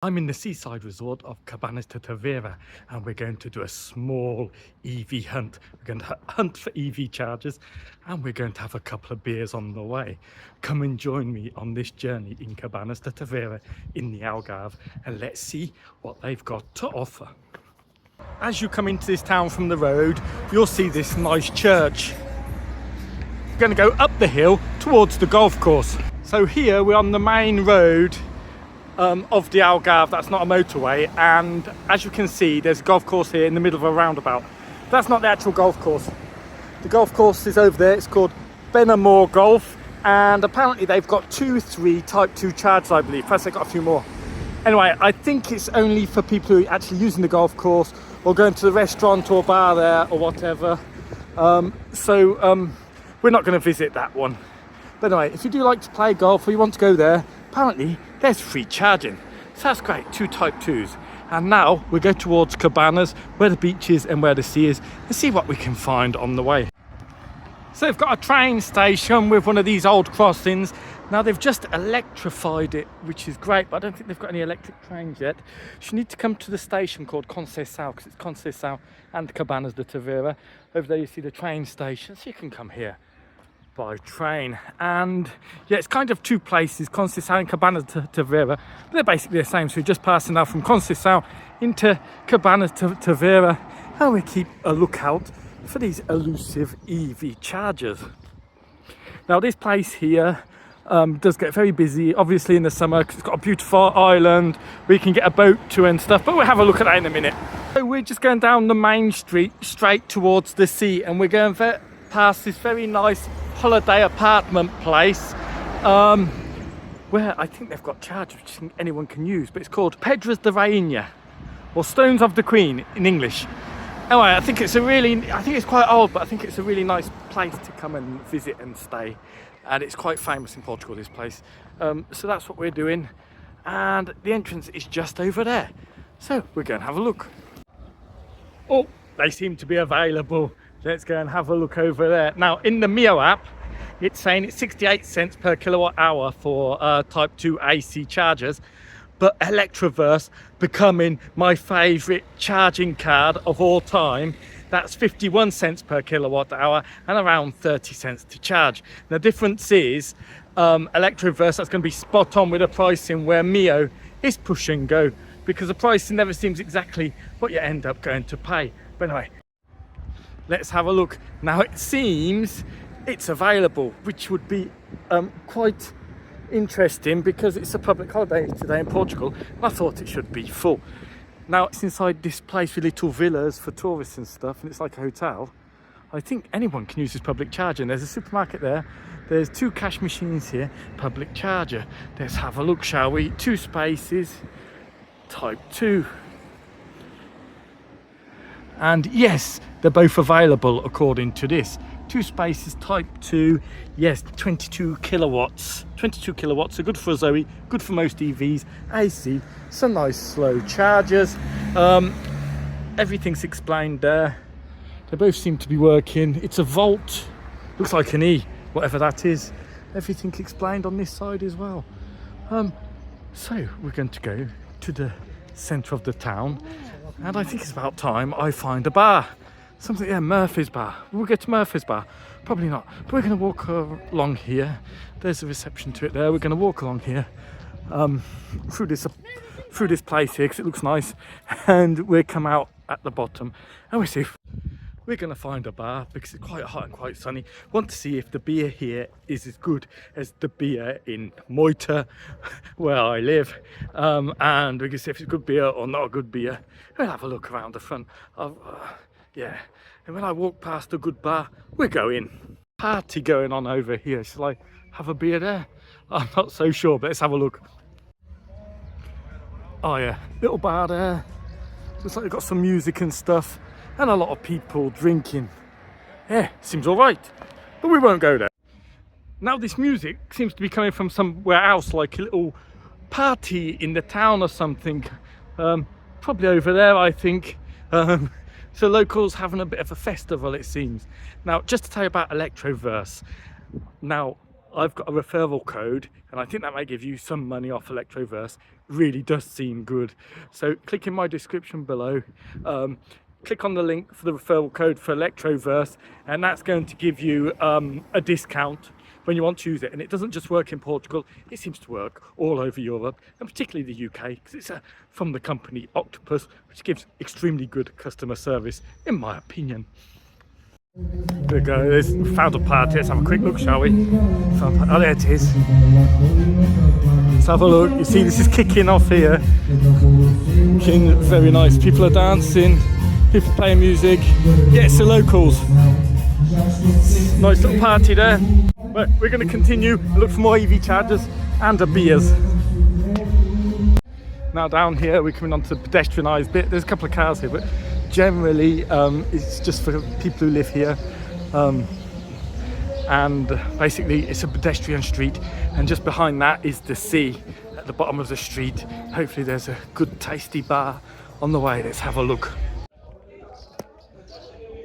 I'm in the seaside resort of Cabanas de Tavira, and we're going to do a small EV hunt. We're going to hunt for EV chargers, and we're going to have a couple of beers on the way. Come and join me on this journey in Cabanas de Tavira in the Algarve, and let's see what they've got to offer. As you come into this town from the road, you'll see this nice church. We're going to go up the hill towards the golf course. So here we're on the main road of the Algarve. That's not a motorway, and as you can see, there's a golf course here in the middle of a roundabout. That's not the actual golf course. The golf course is over there. It's called Benamor Golf, and apparently they've got 3 Type 2 chargers, I believe. Plus they've got a few more. Anyway, I think it's only for people who are actually using the golf course or going to the restaurant or bar there or whatever. We're not going to visit that one. But anyway, if you do like to play golf or you want to go there, apparently there's free charging. So that's great, 2 Type 2s. And now we go towards Cabanas, where the beach is and where the sea is, and see what we can find on the way. So they've got a train station with one of these old crossings. Now they've just electrified it, which is great, but I don't think they've got any electric trains yet. So you need to come to the station called Conceição, because it's Conceição and Cabanas de Tavira. Over there you see the train station, so you can come here by train. And yeah, it's kind of 2 places, Conceição and Cabanas de Tavira. They're basically the same, so we're just passing now from Conceição into Cabanas de Tavira, and we keep a lookout for these elusive EV chargers. Now this place here does get very busy, obviously in the summer, because it's got a beautiful island where you can get a boat to and stuff, but we'll have a look at that in a minute. So we're just going down the main street straight towards the sea, and we're going past this very nice holiday apartment place where I think they've got chargers which anyone can use, but it's called Pedras de Rainha, or Stones of the Queen in English. Anyway, I think it's quite old, but I think it's a really nice place to come and visit and stay, and it's quite famous in Portugal, this place. So that's what we're doing, and the entrance is just over there, so we're going to have a look. Oh, they seem to be available. Let's go and have a look over there. Now, in the Miio app, it's saying it's 68 cents per kilowatt hour for Type 2 AC chargers, but Electroverse, becoming my favourite charging card of all time, that's 51 cents per kilowatt hour and around 30 cents to charge. The difference is Electroverse, that's going to be spot on with the pricing, where Miio is push and go, because the pricing never seems exactly what you end up going to pay. But anyway, let's have a look. Now it seems it's available, which would be quite interesting because it's a public holiday today in Portugal, and I thought it should be full. Now it's inside this place with little villas for tourists and stuff, and it's like a hotel. I think anyone can use this public charger, and there's a supermarket there. There's 2 cash machines here, public charger. Let's have a look, shall we? 2 spaces, Type 2. And yes, they're both available according to this. 2 spaces, Type 2, yes, 22 kilowatts. 22 kilowatts are good for a Zoe, good for most EVs. AC, some nice slow chargers. Everything's explained there. They both seem to be working. It's a Volt, looks like an E, whatever that is. Everything explained on this side as well. So we're going to go to the centre of the town, and I think it's about time I find a bar. Something, yeah, Murphy's Bar. We'll get to Murphy's Bar. Probably not. But we're going to walk along here. There's a reception to it there. We're going to walk along here through this place here, because it looks nice. And we'll come out at the bottom, and we'll see if we're going to find a bar, because it's quite hot and quite sunny. Want to see if the beer here is as good as the beer in Miio, where I live. And we can see if it's good beer or not a good beer. We'll have a look around the front of... yeah, and when I walk past a good bar, we're going. Party going on over here. Shall I have a beer there? I'm not so sure, but let's have a look. Oh yeah, little bar there. Looks like they've got some music and stuff, and a lot of people drinking. Yeah, seems all right, but we won't go there. Now this music seems to be coming from somewhere else, like a little party in the town or something. Probably over there, I think. So locals having a bit of a festival, it seems. Now, just to tell you about Electroverse. Now, I've got a referral code, and I think that might give you some money off Electroverse. Really does seem good. So click in my description below, click on the link for the referral code for Electroverse, and that's going to give you a discount when you want to use it. And it doesn't just work in Portugal, it seems to work all over Europe, and particularly the UK, because it's from the company Octopus, which gives extremely good customer service, in my opinion. There we go, we found a party. Let's have a quick look, shall we? Oh, there it is. Let's have a look. You see, this is kicking off here. Looking very nice. People are dancing, people playing music. Yeah, it's the locals. Nice little party there. But we're going to continue and look for more EV chargers and beers. Now down here we're coming onto the pedestrianised bit. There's a couple of cars here, but generally it's just for people who live here. And basically it's a pedestrian street, and just behind that is the sea at the bottom of the street. Hopefully there's a good tasty bar on the way. Let's have a look.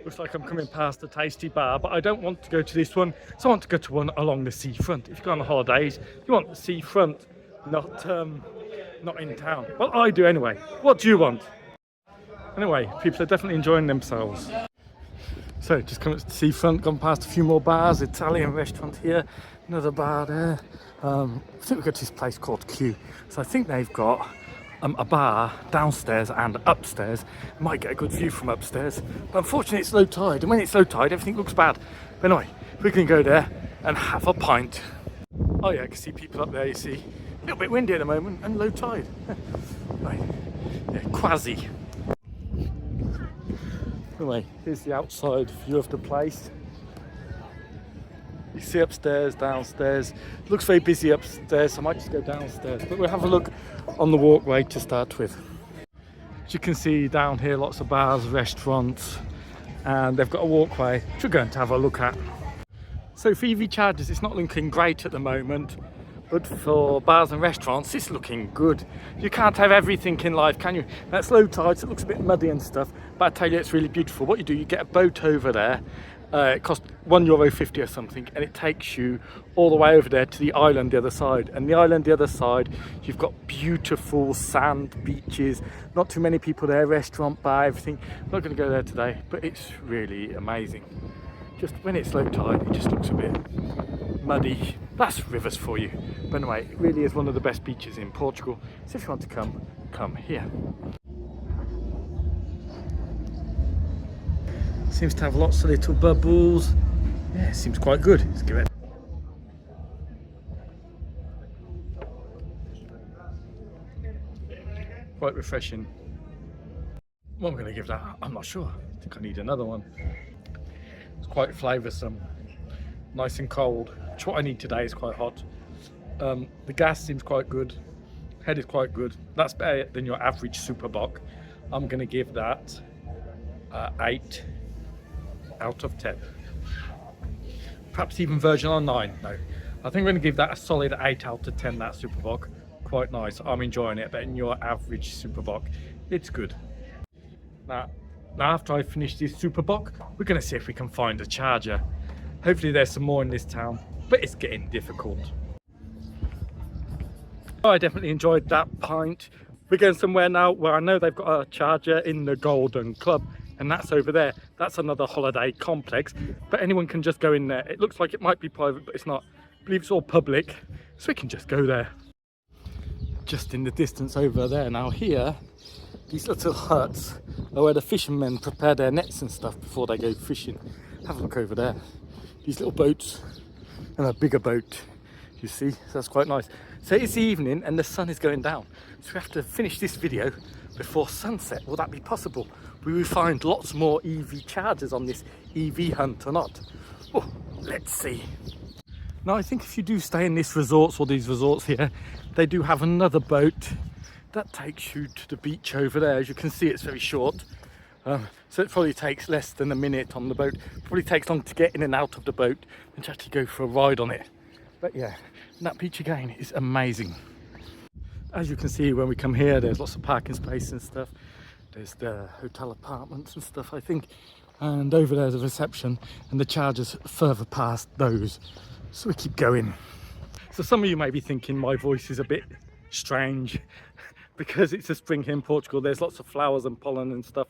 Looks like I'm coming past a tasty bar, but I don't want to go to this one, so I want to go to one along the seafront. If you go on holidays, you want the seafront, not in town. Well, I do anyway. What do you want? Anyway, people are definitely enjoying themselves. So just come to the seafront, gone past a few more bars, Italian restaurant here, another bar there. I think we go to this place called Q. So I think they've got a bar downstairs and upstairs. Might get a good view from upstairs, but unfortunately it's low tide, and when it's low tide everything looks bad. But anyway, we can go there and have a pint. Oh yeah, I can see people up there, you see. A little bit windy at the moment and low tide. Right. Yeah, quasi. Anyway, here's the outside view of the place. You see upstairs, downstairs. It looks very busy upstairs, so I might just go downstairs. But we'll have a look on the walkway to start with. As you can see down here, lots of bars, restaurants, and they've got a walkway which we're going to have a look at. So for EV chargers, it's not looking great at the moment, but for bars and restaurants, it's looking good. You can't have everything in life, can you? That's low tide, so it looks a bit muddy and stuff, but I tell you, it's really beautiful. What you do, you get a boat over there. It costs €1.50 or something, and it takes you all the way over there to the island the other side. And the island the other side, you've got beautiful sand beaches, not too many people there, restaurant, bar, everything. I'm not going to go there today, but it's really amazing. Just when it's low tide, it just looks a bit muddy. That's rivers for you. But anyway, it really is one of the best beaches in Portugal. So if you want to come here. Seems to have lots of little bubbles. Yeah, it seems quite good. Let's give it. Quite refreshing. What am I going to give that? I'm not sure. I think I need another one. It's quite flavoursome. Nice and cold. Which what I need today is quite hot. The gas seems quite good. Head is quite good. That's better than your average super bock. I'm going to give that 8 out of 10. Perhaps even version on 9. No, I think we're going to give that a solid 8 out of 10. That Superbock, quite nice. I'm enjoying it, but in your average Superbock, it's good. Now after I finish this Superbock, we're going to see if we can find a charger. Hopefully there's some more in this town, but it's getting difficult. Oh, I definitely enjoyed that pint. We're going somewhere now where I know they've got a charger in the Golden Club, and that's over there. That's another holiday complex, but anyone can just go in there. It looks like it might be private, but it's not. I believe it's all public, so we can just go there. Just in the distance over there. Now here, these little huts are where the fishermen prepare their nets and stuff before they go fishing. Have a look over there. These little boats and a bigger boat, you see, so that's quite nice. So it's the evening and the sun is going down, so we have to finish this video before sunset. Will that be possible? Will we find lots more EV chargers on this EV hunt or not? Oh, let's see. Now I think if you do stay in this resorts or these resorts here, they do have another boat that takes you to the beach over there. As you can see, it's very short, so it probably takes less than a minute on the boat. It probably takes long to get in and out of the boat than to actually go for a ride on it. But yeah, that beach again is amazing. As you can see, when we come here, there's lots of parking space and stuff. There's the hotel apartments and stuff, I think. And over there's a reception, and the chargers further past those. So we keep going. So some of you may be thinking my voice is a bit strange because it's a spring here in Portugal. There's lots of flowers and pollen and stuff.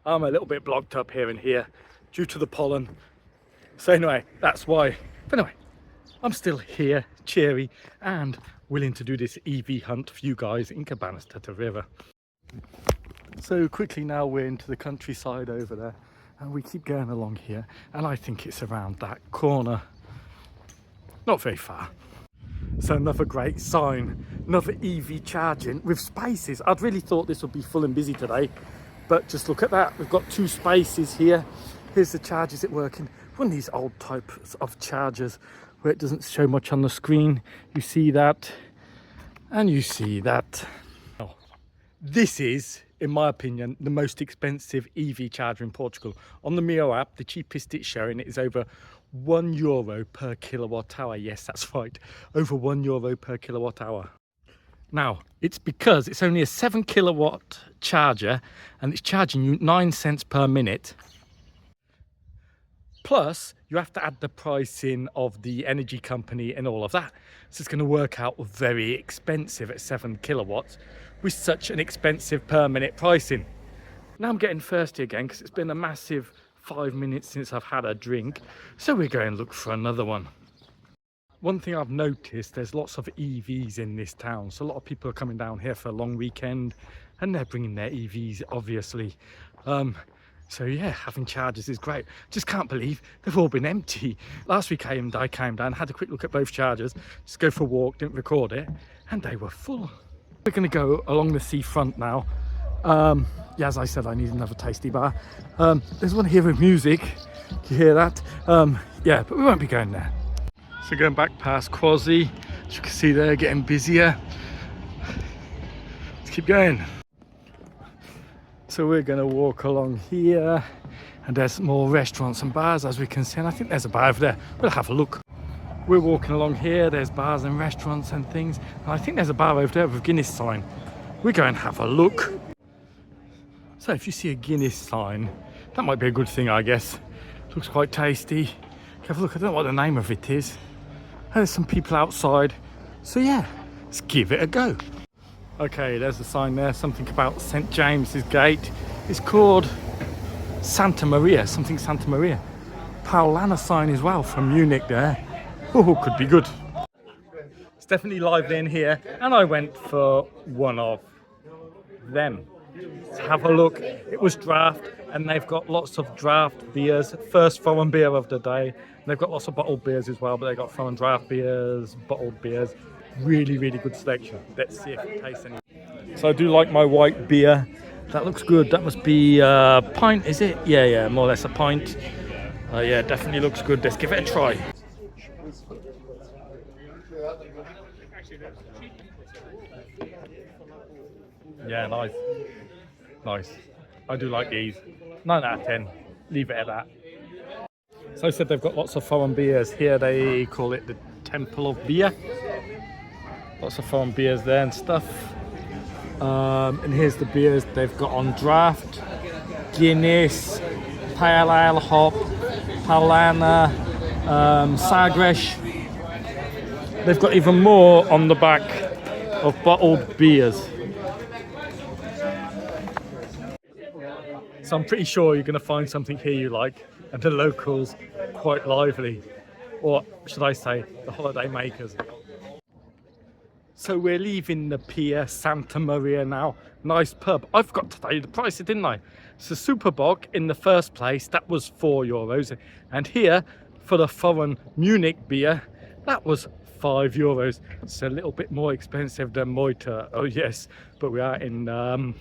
I'm a little bit blocked up here and here due to the pollen. So anyway, that's why. But anyway, I'm still here, cheery and willing to do this EV hunt for you guys in Cabanas de Tavira. So quickly now we're into the countryside over there and we keep going along here and I think it's around that corner. Not very far. So another great sign, another EV charging with spaces. I'd really thought this would be full and busy today, but just look at that. We've got 2 spaces here. Here's the chargers it working. One of these old types of chargers where it doesn't show much on the screen. You see that and you see that. Oh, this is, in my opinion, the most expensive EV charger in Portugal. On the Miio app, the cheapest it's showing is over €1 per kilowatt hour. Yes, that's right, over €1 per kilowatt hour. Now, it's because it's only a 7 kilowatt charger and it's charging you 9 cents per minute. Plus, you have to add the pricing of the energy company and all of that. So it's going to work out very expensive at 7 kilowatts with such an expensive per minute pricing. Now I'm getting thirsty again because it's been a massive 5 minutes since I've had a drink. So we're going to look for another one. One thing I've noticed, there's lots of EVs in this town. So a lot of people are coming down here for a long weekend and they're bringing their EVs, obviously. So yeah, having chargers is great. Just can't believe they've all been empty. Last week I came down, had a quick look at both chargers, just go for a walk, didn't record it, and they were full. We're going to go along the seafront now. Yeah, as I said, I need another tasty bar. There's one here with music. Do you hear that? Yeah, but we won't be going there. So going back past Quasi, as you can see they're getting busier. Let's keep going. So we're going to walk along here and there's more restaurants and bars as we can see, and I think there's a bar over there. We'll have a look. We're walking along here, there's bars and restaurants and things, and I think there's a bar over there with a Guinness sign. We're going to have a look. So if you see a Guinness sign, that might be a good thing, I guess. Looks quite tasty. Have a look, I don't know what the name of it is. There's some people outside, so yeah, let's give it a go. Okay, there's a sign there, something about St. James's Gate. It's called Santa Maria, something Santa Maria. Paulana sign as well from Munich there. Oh, could be good. It's definitely lively in here, and I went for one of them. Let's have a look. It was draft, and they've got lots of draft beers. First foreign beer of the day. And they've got lots of bottled beers as well, but they've got foreign draft beers, bottled beers. Really, really good selection. Let's see if it tastes any. So I do like my white beer. That looks good. That must be a pint, is it? Yeah, more or less a pint. Yeah, definitely looks good. Let's give it a try. Yeah, nice. Nice. I do like these. 9 out of 10. Leave it at that. So I said they've got lots of foreign beers. Here they call it the Temple of Beer. Lots of foreign beers there and stuff. And here's the beers they've got on draft. Guinness, Pale Ale Hop, Paulana, Sagres. They've got even more on the back of bottled beers. So I'm pretty sure you're going to find something here you like, and the locals quite lively. Or should I say, the holiday makers. So we're leaving the pier Santa Maria now. Nice pub. I forgot to tell you the price, didn't I? So Superbog in the first place, that was €4. And here, for the foreign Munich beer, that was €5. It's a little bit more expensive than Moita. Oh yes, but we are in a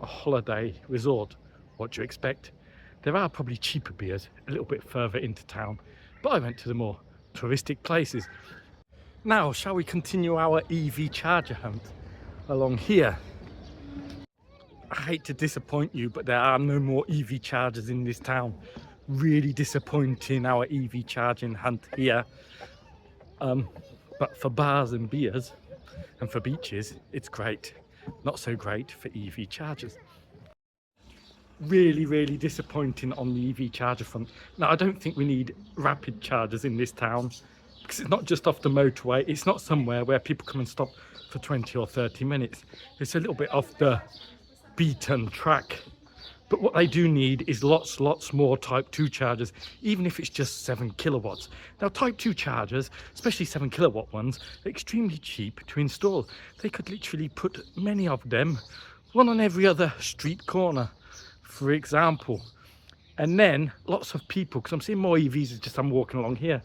holiday resort. What do you expect? There are probably cheaper beers a little bit further into town, but I went to the more touristic places. Now, shall we continue our EV charger hunt along here? I hate to disappoint you, but there are no more EV chargers in this town. Really disappointing, our EV charging hunt here. But for bars and beers and for beaches, it's great. Not so great for EV chargers. Really, really disappointing on the EV charger front. Now, I don't think we need rapid chargers in this town. because it's not just off the motorway, it's not somewhere where people come and stop for 20 or 30 minutes. It's a little bit off the beaten track. But what they do need is lots more Type 2 chargers, even if it's just 7 kilowatts. Now, Type 2 chargers, especially 7 kilowatt ones, are extremely cheap to install. They could literally put many of them, one on every other street corner, for example. And then lots of people, because I'm seeing more EVs as just I'm walking along here,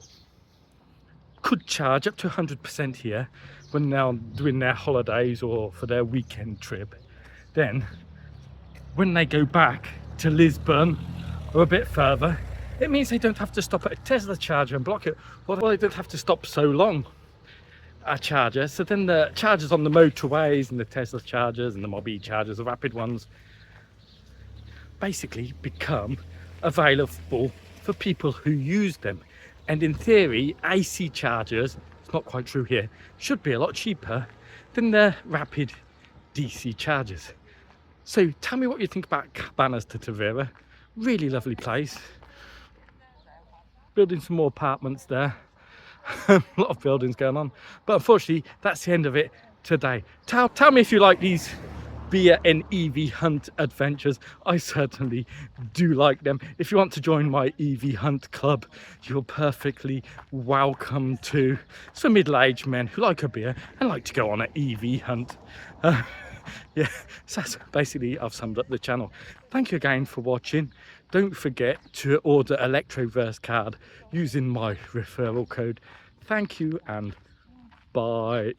could charge up to 100% here when they're doing their holidays or for their weekend trip. Then when they go back to Lisbon or a bit further, it means they don't have to stop at a Tesla charger and block it, or they don't have to stop so long at a charger. So then the chargers on the motorways and the Tesla chargers and the Mob E chargers, the rapid ones, basically become available for people who use them. And in theory, AC chargers, it's not quite true here, should be a lot cheaper than the rapid DC chargers. So tell me what you think about Cabanas de Tavira. Really lovely place. Building some more apartments there. A lot of buildings going on. But unfortunately, that's the end of it today. Tell me if you like these beer and EV hunt adventures. I certainly do like them. If you want to join my EV hunt club, you're perfectly welcome to. It's for middle-aged men who like a beer and like to go on an EV hunt. Yeah, so that's basically, I've summed up the channel. Thank you again for watching. Don't forget to order Electroverse card using my referral code. Thank you and bye.